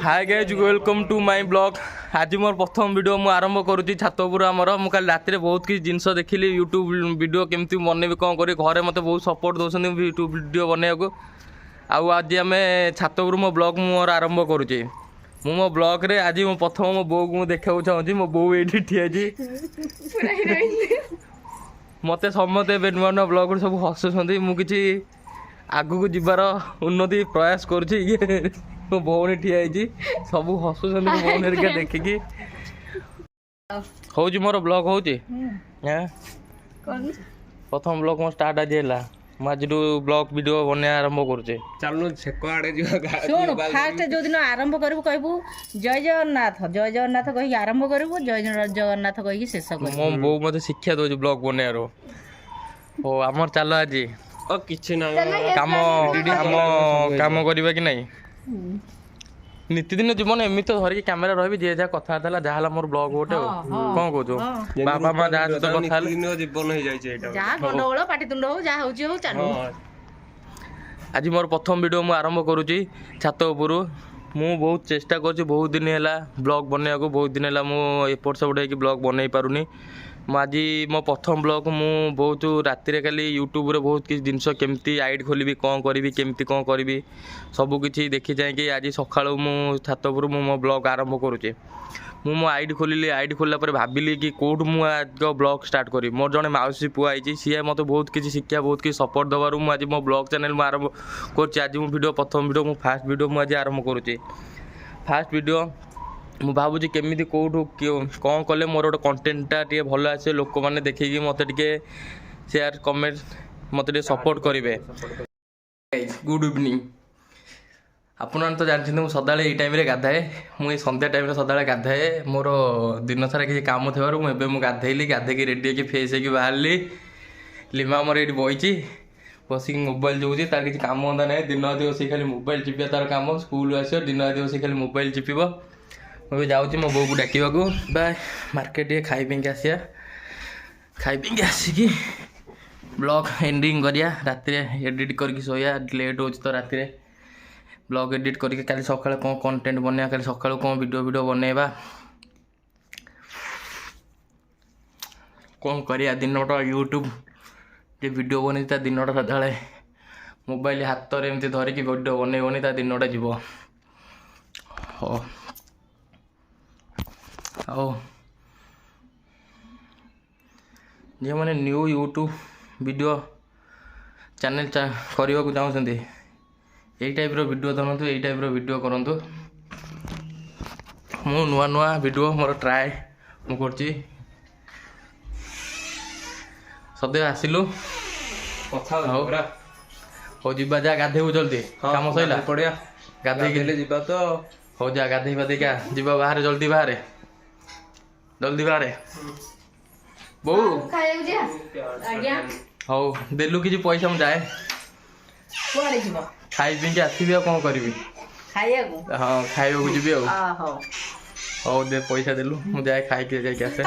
Hi guys welcome to my blog. आज मोर प्रथम वीडियो मु आरंभ करुँची छात उपर आमर मु काली राति बहुत किसी जिनस देखिली यूट्यूब वीडियो केमती बनैबी कौन करी घरे मत बहुत सपोर्ट दौरान यूट्यूब वीडियो बनैया आउ आज आम छात उपर मो ब्लॉग मोर आरंभ करुँचे मु मो ब्लॉग रे आज मो प्रथम मो बो को देखा चाहूँगी मो बो ये ठिया मत समस्ते नुआ नुआ ब्लॉग सब हसुँच मुझे आगू को जीवार उन्नति प्रयास करुँची मो भौणी ठिया सब हसुँच भौणी देखिकी हूँ मोर ब्लॉग हूँ प्रथम ब्लॉग मो स्टार्ट आज है आज ब्लॉग वीडियो बने आरंभ करुचे चलो सेको आड़े शुण फास्ट जो दिन आरंभ करू कहबू जय जगन्नाथ कही आरंभ करू जय जगन्नाथ कही शेष कर मो बो मते शिक्षा दो ब्लॉग बनेयार ओ आमर चलो आज किछि ना काम काम करबा कि नहीं नितिदिन जीवन एमती धरिक कैमेरा रही जी जहाँ कथा जहाँ मोर ब्लॉग गोटे कौन कह बाबा माँ जहाँ सहित कथा जीवन हो जाए जहाँ गंडगोल पाटितुंड हो जहाँ हो चलो आज मोर प्रथम वीडियो मु आरंभ करुँची छात उपरू मु बहुत चेष्टा कर बहुत दिन है ब्लॉग बनने को बहुत दिन है मुझे एपट सेपट हो ब्लॉग बनई पारुनी आज मो प्रथम ब्लॉग मु बहुत राति खाली यूट्यूब रे बहुत किसी जिनस केमती आईडी खोलि कौन करी केमती कौन करी सबकि देखी जाए आज सका छात उपर मो ब्लॉग आरंभ करुचे मो आईडी खोलिली आईडी खोलला पर भाविली कि कौटू मु आज ब्लॉग स्टार्ट करी मोर जड़े माउसी पुआ आई सी मत बहुत किसी शिक्षा बहुत किसी सपोर्ट देवर आज मो ब्लॉग चैनल में आरंभ कर वीडियो प्रथम वीडियो मो फास्ट वीडियो मुझे आरंभ करुचे फास्ट वीडियो मु भावुँ केमी कौटू कौन कले मोर गोटे कंटेंटा टे भल आसे लोक मैंने देखिकी मत शेयर कमेंट मत सपोर्ट करेंगे। गुड इवनिंग आपन तो जानते मुझे सदा टाइम गाधाए मुझे संध्या टाइम सदा गाधाए मोर दिन सारा किसी काम थोड़े मुझे गाधेली गाधेकी रेडी होगी फेस होगी बाहर लिमा मोर ये बही बसिक मोबाइल जोची तार किसी काम धंदा ना दिन राति बस खाली मोबाइल चिपिया तार काम स्कूल आस दिन राति बस खाली मोबाइल चिपिब मुझे जाऊँगी मो बो को डाक बाय मार्केट ये खाई पी आसिया खाई पी आसिकी ब्लॉग एंडिंग करिया राति एडिट करके सोया लेट हो तो राति ब्लॉग एडिट करके काली सकाଳେ कौन कंटेंट बनवा काली सकाळु कौन वीडियो बनवा कौन करिया दिनटा यूट्यूब जे वीडियो बनी दिनटा सदा मोबाइल हाथ में एमती धरिकी वीडियो बनैबनी दिनटा जीव जो मैंने न्यू यूट्यूब वीडियो चैनल करने को चाहते यही टाइप वीडियो धरतु यही टाइप वीडियो करूँ मु नुआ नुआ वीडियो मोर ट्राए मु कर सदैव आसिलु हो जा जा गाधेबू जल्दी काम सैला पड़िया गाधे जीवा तो हो जा गाधे पाधे क्या जीवा बाहर जल्दी बाहर बो हौ देलु कि पैसा मुझे जाए खाई पी आसबि कौन करी हाँ खाइबा जी हौ दे पैसा देलु मुझे जाए खाई जाके आसे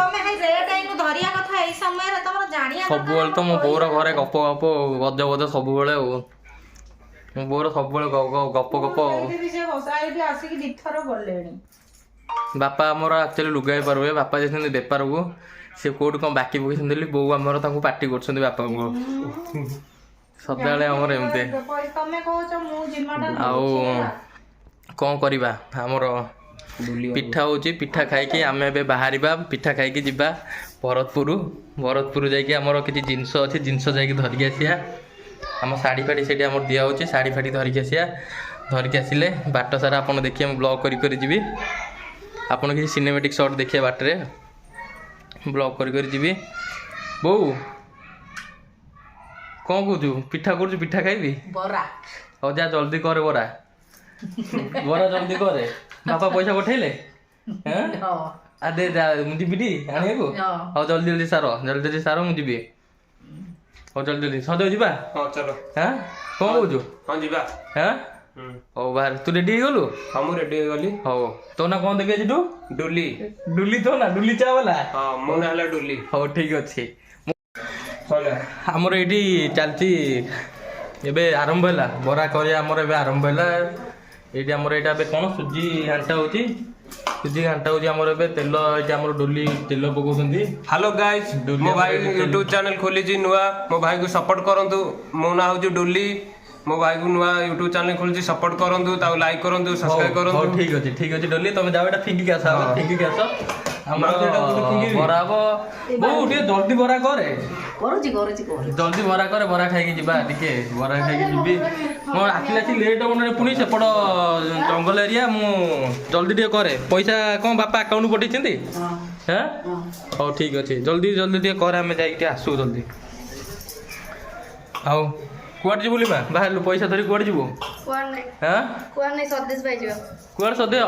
सब तो मो बोर घरे गप गप गज गज सब मो बोर सब गप गप बापा आमर एक्चुअली लुगा बेपार हुए बापा जाते बेपार को सी कौट कौन बाकी पकई बो आमर पार्टी कर बापा को सदा आमर एमती आउ कौन करवा आमर पिठा हो पिठा खाई आम ए बाहर पिठा खाई जा भरतपुर जामर किसी जिनस अच्छे जिनस जा धरिक आसिया आम शाढ़ी फाड़ी से दिया शाढ़ी फाड़ी धरिक आसिया धरिक आसिले बाट सारा आप देखिए ब्लॉग करी आपन किसी सिनेमेटिक शॉट देखिए बाटरे ब्लॉग कर जी बो कौन कहू पिठा कर पिठा खाइबी हाँ जा जल्दी करे बरा बरा जल्दी करे बापा पैसा पठेले दे मुझे जीबी आने को हाँ जल्दी जल्दी सार मुझे हाँ जल्दी जल्दी सद जा चलो हाँ कौन कहू हाँ जी हाँ हौ बाहर तू रेडी गलु हाँ मु रेडी गली हौ तो ना कौन देबी आज डुली डुली तो ना डुली चा वाला हाँ मो ना डुली हौ ठीक अच्छे आमर ये चलती एबे आरंभ है बरा कर आरंभ है ଏଇଠି ଆମର ଏଇଟା ଏବେ କ'ଣ ସୁଜି ଘାଣ୍ଟା ହେଉଛି। ସୁଜି ଘାଣ୍ଟା ହେଉଛି ଆମର ଏବେ ତେଲ ଏଇଠି ଆମର ଡୋଲି ତେଲ ପକାଉଛନ୍ତି। हेलो गाइस मो भाई यूट्यूब चैनल खोली नुआ मो भाई को सपोर्ट करंतु। मो ना हूँ डोली मो भाई को नुआ यूट्यूब चैनल खोली सपोर्ट करंतु ताऊ लाइक करंतु सब्सक्राइब करंतु। ठीक ଅଛି डोली ତମେ ଯାଅ ଏଟା ଫିଙ୍ଗିକି ଆସ ଫିଙ୍ଗିକି ଆସ। ଆମର ବରା ହବ ବୋଉ ଟିକେ ଜଲ୍ଦି ବରା କରେ କରୁଛି ଜଲ୍ଦି ବରା କରେ ବରା ଖାଇକି ଯିବା ଟିକେ ବରା ଖାଇକି ଯିବି। ମୋ ଆସିଲା ଲେଟ୍ ହବ ନା ପୁଣି ସେପଟ ଜଙ୍ଗଲ ଏରିଆ ମୁଁ ଜଲ୍ଦି ଟିକେ କରେ। ପଇସା କ'ଣ ବାପା ଆକାଉଣ୍ଟ ପଠେଇଛନ୍ତି? ହଁ ହଉ ଠିକ୍ ଅଛି ଜଲ୍ଦି ଟିକେ କରେ ଆମେ ଯାଇକି ଟିକେ ଆସୁ ଜଲ୍ଦି। ଆଉ କୁଆଡ଼େ ଯିବୁ ଲିମା ବାହାରିଲୁ ପଇସା ଧରି କୁଆଡ଼େ ଯିବୁ? ହଁ କୁଆଡ଼େ ସଦେହ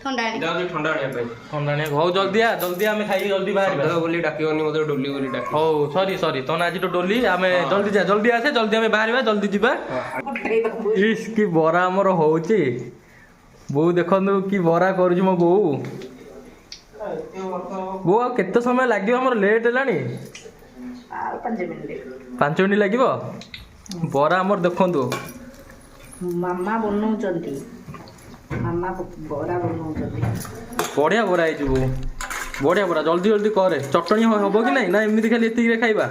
ଥଣ୍ଡା ଆଣିବା ପାଇଁ ଥଣ୍ଡା ଆଣିବାକୁ। ହଉ ଜଲ୍ଦି ଆମେ ଖାଇକି ଜଲ୍ଦି ବାହାରିବା। ବୋଲି ଡାକିବନି ମତେ ଡୋଲି ବୋଲି ଡାକ। ହଉ ସରି ତୋ ନା ଆଜି ତ ଡୋଲି ଆମେ ଜଲ୍ଦି ଆସେ ଜଲ୍ଦି ଆମେ ବାହାରିବା ଜଲ୍ଦି ଯିବା। ଇସ୍ କି ବରା ଆମର ହଉଛି। ବୋଉ ଦେଖନ୍ତୁ କି ବରା କରୁଛି ମୋ ବୋଉ। ବୋଉ ଆଉ କେତେ ସମୟ ଲାଗିବ ଆମର ଲେଟ୍ ହେଲାଣି। 5 ମିନିଟ୍ ଲାଗିବ। ବରା ଆମର ଦେଖନ୍ତୁ ମାମା ବନଉଛନ୍ତି ବଢ଼ିଆ ବରା ହେଇଯିବ। ବଢ଼ିଆ ବରା ଜଲ୍ଦି କରେ। ଚଟଣି ହବ କି ନାଇଁ ନା ଏମିତି ଖାଲି ଏତିକିରେ ଖାଇବା?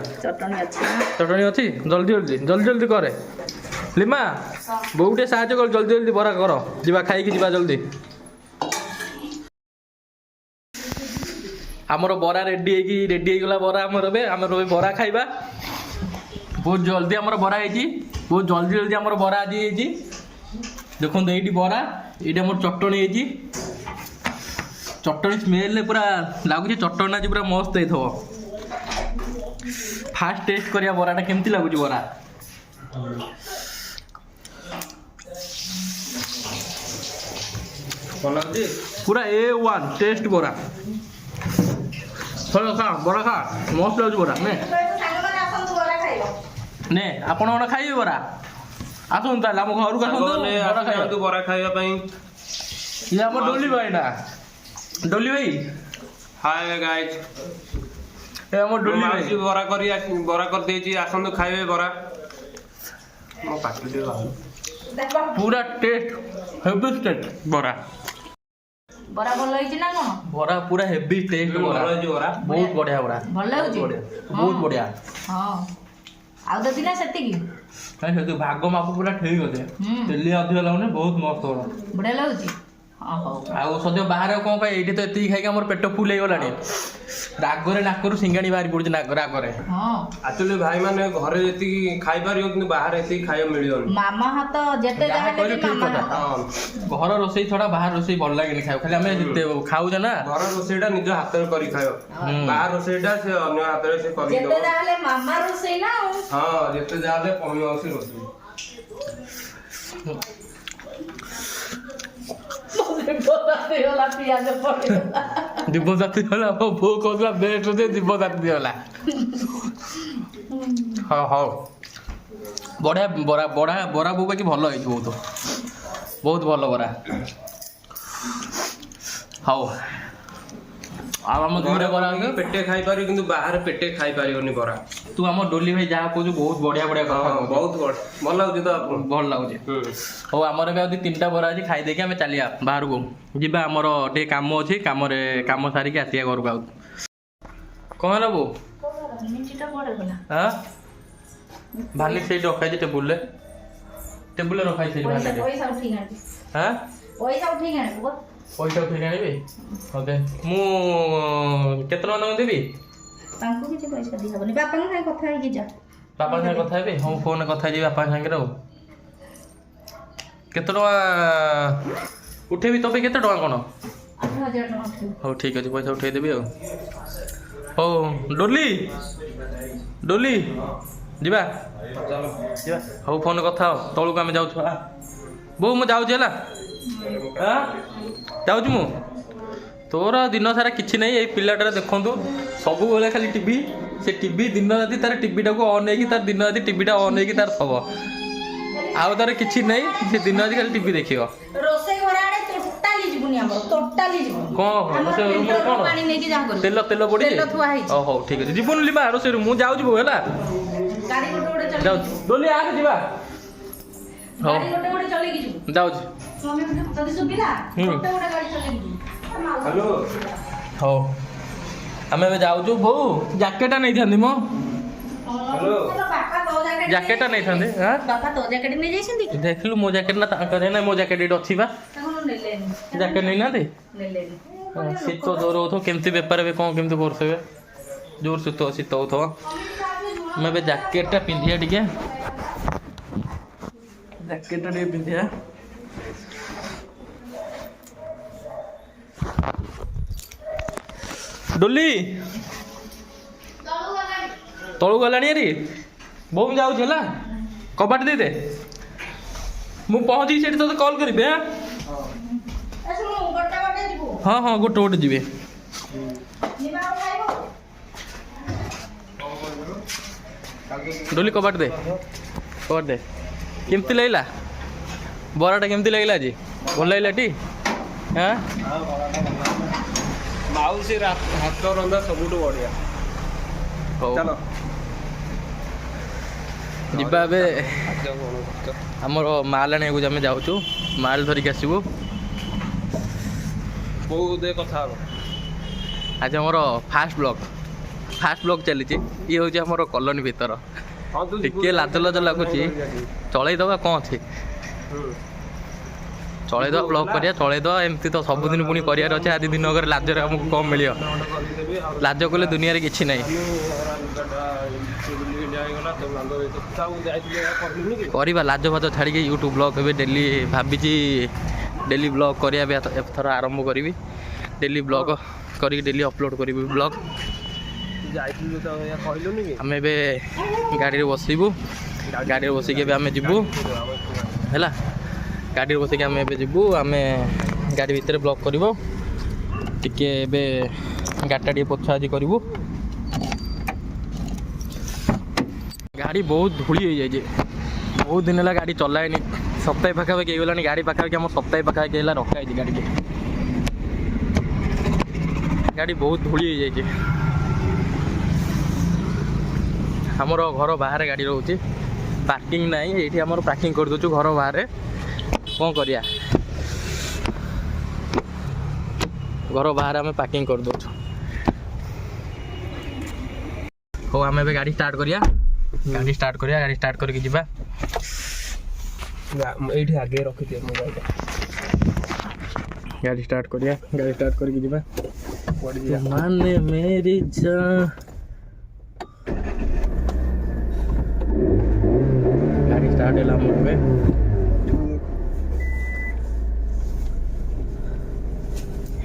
ଚଟଣି ଅଛି ଜଲ୍ଦି କରେ। ଲିମା ବୋଉ ଟିକେ ସାହାଯ୍ୟ କର ଜଲ୍ଦି ବରା କର ଯିବା ଖାଇକି ଯିବା ଜଲ୍ଦି। ଆମର ବରା ରେଡ଼ି ହେଇଗଲା ବରା ଆମର ଏବେ ବରା ଖାଇବା। ବହୁତ ଜଲ୍ଦି ଆମର ବରା ହେଇଛି ବହୁତ ଜଲ୍ଦି ଆମର ବରା ଆଜି ହେଇଛି। ଦେଖନ୍ତୁ ଏଇଠି ବରା ଏଇଠି ଆମର ଚଟଣି ହେଇଛି। ଚଟଣି ସ୍ମେଲରେ ପୁରା ଲାଗୁଛି ଚଟଣି ଆଜି ପୁରା ମସ୍ତ ହେଇଥିବ। ଫାଷ୍ଟ ଟେଷ୍ଟ କରିବା ବରାଟା କେମିତି ଲାଗୁଛି ବରା। ପୁରା A1 ଟେଷ୍ଟ ବରା। ବରା ଖା ମସ୍ତ ଲାଗୁଛି ବରା ନେ ଆପଣ କ'ଣ ଖାଇବେ ବରା? ଆସନ୍ତୁ ତାହେଲେ ଆମ ଘରକୁ ଆସନ୍ତୁ ବରା ଖାଇବା ପାଇଁ। ଇଏ ଆମ ଡୋଲି ଭାଇ ନା ଡୋଲି ଭାଇ ହାଏ ଗାଇସ୍ ଏ ଆମ ଡୋଲି ଭାଇ ବରା କରିଦେଇଛି ଆସନ୍ତୁ ଖାଇବେ ବରା। ମୋ ପାଟି ଟିକେ ପୁରା ଟେଷ୍ଟ ହେଭି ଟେଷ୍ଟ ବରା ଭଲ ହେଇଛି ନା କ'ଣ? ବରା ପୁରା ହେଭି ଟେଷ୍ଟ ବରା ବହୁତ ବଢ଼ିଆ ବରା ଭଲ ଲାଗୁଛି ବହୁତ ବଢ଼ିଆ। ହଁ ଆଉ ଦେବି ନା ସେତିକି ଭାଗ ମାପ ପୁରା ଠିକ୍ ଅଛି। ତେଲିଆ ଅଧିକ ଲାଗୁନି ବହୁତ ମସ୍ତ ବରା ବଢ଼ିଆ ଲାଗୁଛି। ଆଉ ସଦ୍ୟ ବାହାରେ କ'ଣ ପାଇଁ ଏଇଠି ତ ଏତିକି ଖାଇକି ଆମର ପେଟ ଫୁଲ ହେଇଗଲାଣି। ରାଗରେ ନାକରୁ ସିଙ୍ଗାଣି ବାହାରି ପଡୁଛି ରାଗରେ। ଆକ୍ଚୁଆଲି ଭାଇ ମାନେ ଘରେ ଯେତିକି ଖାଇପାରିବ କିନ୍ତୁ ବାହାରେ ଏତିକି ଖାଇବା ମିଳିବନି। ମାମା ହାତ ଯେତେ ଯାହା କହିଲେ ଠିକ୍ କଥା। ଘର ରୋଷେଇ ଛଡା ବାହାର ରୋଷେଇ ଭଲ ଲାଗେନି ଖାଇବ। ଖାଲି ଆମେ ଖାଉଛେ ନା ଘର ରୋଷେଇଟା ନିଜ ହାତରେ କରି ଖାଇବ। ବାହାର ରୋଷେଇଟା ସେ ଅନ୍ୟ ହାତରେ ସେ କରିଦବ। ଯେତେ ଯାହା ହେଲେ ମାମା ରୋଷେଇ ନା। ହଁ ଯେତେ ଯାହା ହେଲେ କମି ଅଛି ରୋଷେଇ। ଦିବଜାତି ହେଲା ମୋ ବୋଉ କହୁଥିଲା ବେଷ୍ଟ ଯେ ଦିବଜାତି ହେଲା। ହଉ ବଢ଼ିଆ ବରା ବୋଉ ବାକି ଭଲ ହେଇଛି ବହୁତ ଭଲ ବରା। ହଉ ଆଉ ଆମ ଦୁଇଟା ବରା ପେଟେ ଖାଇପାରିବ କିନ୍ତୁ ବାହାରେ ପେଟେ ଖାଇପାରିବନି ବରା। ତୁ ଆମ ଡୋଲି ଭାଇ ଯାହା କହୁଛୁ ବହୁତ ବଢ଼ିଆ କଥା ବହୁତ ଭଲ ଲାଗୁଛି ତ ଭଲ ଲାଗୁଛି। ହଉ ଆମର ଏବେ ଆଉ 3ଟା ବରା ଅଛି ଖାଇଦେଇକି ଆମେ ଚାଲିବା ବାହାରକୁ ଯିବା। ଆମର ଟିକେ କାମ ଅଛି କାମ ସାରିକି ଆସିବା ଘରକୁ। ଆଉ କ'ଣ ହେଲା ବୋଉ? ଭାନି ସେଇଠି ରଖାଇଛି ଟେବୁଲରେ ରଖାଇଛି ପଇସା ଉଠେଇକି ଆଣିବି। ମୁଁ କେତେ ଟଙ୍କା ତମକୁ ଦେବି? ତାଙ୍କୁ କିଛି ପଇସା ଦିଆହବନି। ବାପାଙ୍କ ସାଙ୍ଗେ କଥା ହେଇକି ଯା। ବାପାଙ୍କ ସାଙ୍ଗେ କଥା ହେବି। ହଁ ଫୋନରେ କଥା ହେଇଯିବି ବାପାଙ୍କ ସାଙ୍ଗରେ। ଆଉ କେତେ ଟଙ୍କା ଉଠେଇବି ତୋ ପାଇଁ? କେତେ ଟଙ୍କା କ'ଣ? 8,000 ଟଙ୍କା। ହଉ ଠିକ୍ ଅଛି ପଇସା ଉଠେଇଦେବି। ଆଉ ହଉ ଡୋଲି ଯିବା। ହଉ ଫୋନରେ କଥା ହଉ ତଳକୁ ଆମେ ଯାଉଛୁ। ବୋଉ ମୁଁ ଯାଉଛି ହେଲା ଯାଉଛି ମୁଁ। ତୋର ଦିନ ସାରା କିଛି ନାହିଁ। ଏଇ ପିଲାଟାରେ ଦେଖନ୍ତୁ ସବୁବେଳେ ଖାଲି ଟିଭି। ସେ ଟିଭି ଦିନ ରାତି ତାର ଟିଭିଟାକୁ ଅନ୍ ହେଇକି ତାର ଦିନ ରାତି ଟିଭିଟା ଅନ୍ ହେଇକି ତାର ଥବ। ଆଉ ତାର କିଛି ନାହିଁ। ସେ ଦିନ ରାତି ଖାଲି ଟିଭି ଦେଖିବ। ରୋଷେଇ ଘର ଆଡେ ଟୋଟାଲି ଯିବୁନି ଆମର ଟୋଟାଲି ଯିବୁନି। କ'ଣ ରୋଷେଇ ରୁମ୍ରେ କ'ଣ ପାଣି ନେଇକି ଯାହା କରିବୁ। ତେଲ ପଡ଼ିଛି? ତେଲ ଥୁଆ ହେଇଛି। ହଉ ଠିକ୍ ଅଛି ଯିବୁନି ଲିମା ରୋଷେଇ ରୁମ୍। ମୁଁ ଯାଉଛି ବୋଉ ହେଲା। ଗାଡ଼ି ଗୋଟେ ଚଲେଇକି ଯାଉଛି ଡୋଲି ଆସେ ଯିବା। ହଉ ଗାଡ଼ି ଗୋଟେ ଚଲେଇକି ଯିବୁ। ଯାଉଛି ହ୍ୟାଲୋ ହଉ ଆମେ ଏବେ ଯାଉଛୁ। ବୋଉ ଜ୍ୟାକେଟଟା ନେଇଥାନ୍ତି ମ, ହ୍ୟାଲୋ ଜ୍ୟାକେଟଟା ନେଇଥାନ୍ତି। ବାପା ତୋ ଜ୍ୟାକେଟ ନେଇଯାଇଛନ୍ତି କି? ଦେଖିଲୁ ମୋ ଜ୍ୟାକେଟ ନା ତାଙ୍କର ନାଇଁ, ମୋ ଜ୍ୟାକେଟ ଏଠି ଅଛି ବା। ତାଙ୍କର ନେଲେନି ଜ୍ୟାକେଟ ନେଇନାହାନ୍ତି। ନେଲେନି ଶୀତ ଜୋର ହଉଥିବ, କେମିତି ବେପାର ଏବେ କ'ଣ କେମିତି କରୁଥିବେ, ଜୋର ଶୀତ ହଉଥିବ। ଆମେ ଏବେ ଜ୍ୟାକେଟଟା ପିନ୍ଧିବା ଟିକେ, ଜ୍ୟାକେଟଟା ଟିକେ ପିନ୍ଧିବା। ଡୋଲି ତଳୁ ଗଲାଣି ଆରି। ବୋଉ ମୁଁ ଯାଉଛି ହେଲା, କବାଟ ଦେଇଦେ, ମୁଁ ପହଞ୍ଚିକି ସେଠି ତୋତେ କଲ୍ କରିବି। ହଁ ହଁ ଗୋଟେ ଗୋଟେ ଯିବେ। ଡୋଲି କବାଟ ଦେ, କବାଟ ଦେ। କେମିତି ଲାଗିଲା ବରାଟା, କେମିତି ଲାଗିଲା ଆଜି? ଭଲ ଲାଗିଲା ଟି? ମାଉସୀ ହାତ ରନ୍ଧା ସବୁଠୁ ବଢିଆ। ହଉ ଚାଲ ଯିବା ଏବେ। ଆମର ମାଲ ଆଣିବାକୁ ଆମେ ଯାଉଛୁ, ମାଲ ଧରିକି ଆସିବୁ। ବୋଉ ଦେ କଥା ହବ। ଆଜି ଆମର ଫାଷ୍ଟ ବ୍ଲଗ୍ ଚାଲିଛି। ଇଏ ହେଉଛି ଆମର କଲୋନୀ ଭିତର। ଟିକେ ଲାଜ ଲାଗୁଛି, ଚଳେଇଦବା କ'ଣ ଅଛି, ଚଳେଇଦବା ବ୍ଲଗ୍ କରିବା, ଚଳେଇଦବା। ଏମିତି ତ ସବୁଦିନ ପୁଣି କରିବାର ଅଛି। ଆଜି ଦିନକରେ ଲାଜରେ ଆମକୁ କ'ଣ ମିଳିବ? ଲାଜ କଲେ ଦୁନିଆରେ କିଛି ନାହିଁ। କରିବା ଲାଜ ଫାଜ ଛାଡ଼ିକି ୟୁଟ୍ୟୁବ୍ ବ୍ଲଗ୍ ଏବେ ଡେଲି ଭାବିଛି, ଡେଲି ବ୍ଲଗ୍ କରିବା ଏବେ ଏଥର ଆରମ୍ଭ କରିବି। ଡେଲି ବ୍ଲଗ୍ କରିକି ଡେଲି ଅପଲୋଡ଼ କରିବି ବ୍ଲଗ୍। ଆମେ ଏବେ ଗାଡ଼ିରେ ବସିବୁ, ଗାଡ଼ିରେ ବସିକି ଏବେ ଆମେ ଯିବୁ ହେଲା। ଗାଡ଼ିରେ ବସିକି ଆମେ ଏବେ ଯିବୁ, ଆମେ ଗାଡ଼ି ଭିତରେ ବ୍ଲଗ୍ କରିବ। ଟିକେ ଏବେ ଗାଡ଼ିଟା ଟିକେ ପୋଛା ଆଜି କରିବୁ। ଗାଡ଼ି ବହୁତ ଧୂଳି ହେଇଯାଇଛି, ବହୁତ ଦିନ ହେଲା ଗାଡ଼ି ଚଲାଏନି। ସପ୍ତାହେ ପାଖାପାଖି ହେଇଗଲାଣି, ଗାଡ଼ି ପାଖାପାଖି ଆମର ସପ୍ତାହେ ପାଖାପାଖି ହେଲା ରଖା ହେଇଛି ଗାଡ଼ିକି। ଗାଡ଼ି ବହୁତ ଧୂଳି ହେଇଯାଇଛି। ଆମର ଘର ବାହାରେ ଗାଡ଼ି ରହୁଛି, ପାର୍କିଂ ନାହିଁ। ଏଇଠି ଆମର ପାର୍କିଂ କରିଦେଉଛୁ ଘର ବାହାରେ। କ'ଣ କରିବା, ଘର ବାହାରେ ଆମେ ପାର୍କିଂ କରିଦେଉଛୁ। ହଉ ଆମେ ଏବେ ଗାଡ଼ି ଷ୍ଟାର୍ଟ କରିବା, ଗାଡ଼ି ଷ୍ଟାର୍ଟ କରିକି ଯିବା। ଏଇଠି ଆଗେ ରଖିଦିଅ ମୋବାଇଲଟା। ଗାଡ଼ି ଷ୍ଟାର୍ଟ କରିବା, ଗାଡ଼ି ଷ୍ଟାର୍ଟ କରିକି ଯିବା। ମାନେ ମେରି ଜାନ୍, ଗାଡ଼ି ଷ୍ଟାର୍ଟ ହେଲା ଆମର ଏବେ।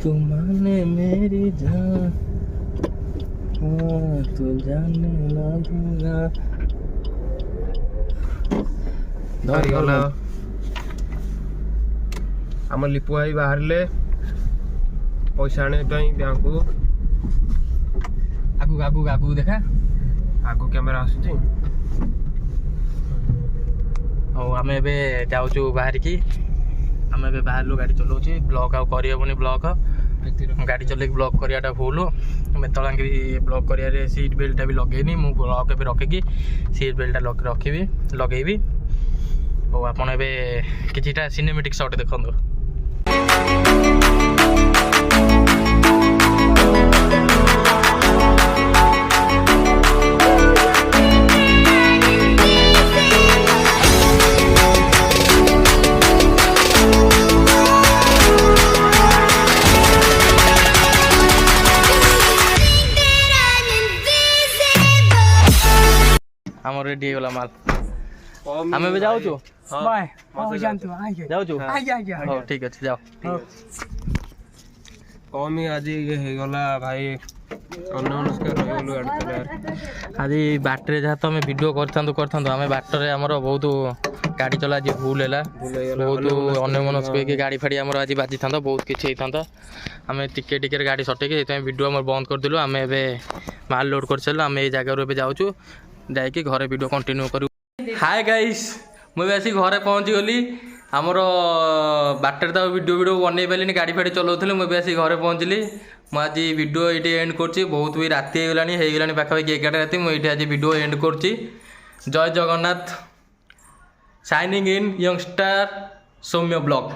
तुमने मेरी जान, तू जाने ना दूंगा। ଧରିଗଲା ଆମ ଲିପୁ ଭାଇ ବାହାରିଲେ ପଇସା ଆଣିବା ପାଇଁ ବ୍ୟାଙ୍କକୁ। ଆଗକୁ ଦେଖା, ଆଗକୁ କ୍ୟାମେରା ଆସୁଛି। ହଉ ଆମେ ଏବେ ଯାଉଛୁ ବାହାରିକି। ଆମେ ଏବେ ବାହାରିଲୁ, ଗାଡ଼ି ଚଲାଉଛି। ବ୍ଲଗ୍ ଆଉ କରିହେବନି, ବ୍ଲଗ୍ ଗାଡ଼ି ଚଲେଇକି ବ୍ଲଗ୍ କରିବାଟା ଭୁଲ। ଆମେ ଏତେବେଳେ ବି ବ୍ଲଗ୍ କରିବାରେ ସିଟ୍ ବେଲ୍ଟଟା ବି ଲଗେଇନି। ମୁଁ ବ୍ଲଗ୍ ଏବେ ରଖିକି ସିଟ୍ ବେଲ୍ଟଟା ଲଗେଇବି। ହଉ ଆପଣ ଏବେ କିଛିଟା ସିନେମେଟିକ୍ ସଟ୍ ଦେଖନ୍ତୁ। ଆମର ରେଡି ହେଇଗଲା ମାଲ, ଆମେ ଏବେ ଯାଉଛୁ। ଯାଉଛୁ, ହଉ ଠିକ ଅଛି, ଯାଅ। କମି ଆଜି ହେଇଗଲା ଭାଇ, ଅନ୍ୟମନସ୍କ ରହିଗଲୁ ଗାଡ଼ି ଚଲେଇବାରେ। ଆଜି ବାଟରେ ଯାହା ତ ଆମେ ଭିଡ଼ିଓ କରିଥାନ୍ତୁ, ଆମେ ବାଟରେ ଆମର ବହୁତ ଗାଡ଼ି ଚଲା ଆଜି ଭୁଲ ହେଲା। ବହୁତ ଅନ୍ୟମନସ୍କ ହେଇକି ଗାଡ଼ି ଫାଡ଼ି ଆମର ଆଜି ବାଜିଥାନ୍ତା, ବହୁତ କିଛି ହେଇଥାନ୍ତା। ଆମେ ଟିକେ ଗାଡ଼ି ସଟେଇକି ସେଥିପାଇଁ ଭିଡ଼ିଓ ଆମର ବନ୍ଦ କରିଦେଲୁ। ଆମେ ଏବେ ମାଲ ଲୋଡ଼ କରିସାରିଲୁ। ଆମେ ଏଇ ଜାଗାରୁ ଏବେ ଯାଉଛୁ, ଯାଇକି ଘରେ ଭିଡ଼ିଓ କଣ୍ଟିନ୍ୟୁ କରିବୁ। ହାଏ ଗାଇସ୍, ମୁଁ ଏବେ ଆସିକି ଘରେ ପହଞ୍ଚିଗଲି। ଆମର ବାଟରେ ତ ଭିଡ଼ିଓ ବନେଇ ପାରିଲିନି, ଗାଡ଼ି ଫାଡ଼ି ଚଲାଉଥିଲି। ମୁଁ ଏବେ ଆସିକି ଘରେ ପହଞ୍ଚିଲି। ମୁଁ ଆଜି ଭିଡ଼ିଓ ଏଇଠି ଏଣ୍ଡ କରୁଛି। ବହୁତ ବି ରାତି ହେଇଗଲାଣି ପାଖାପାଖି 11ଟା ରାତି। ମୁଁ ଏଇଠି ଆଜି ଭିଡ଼ିଓ ଏଣ୍ଡ କରୁଛି। ଜୟ Jagannath. Signing in youngstar Soumya blog.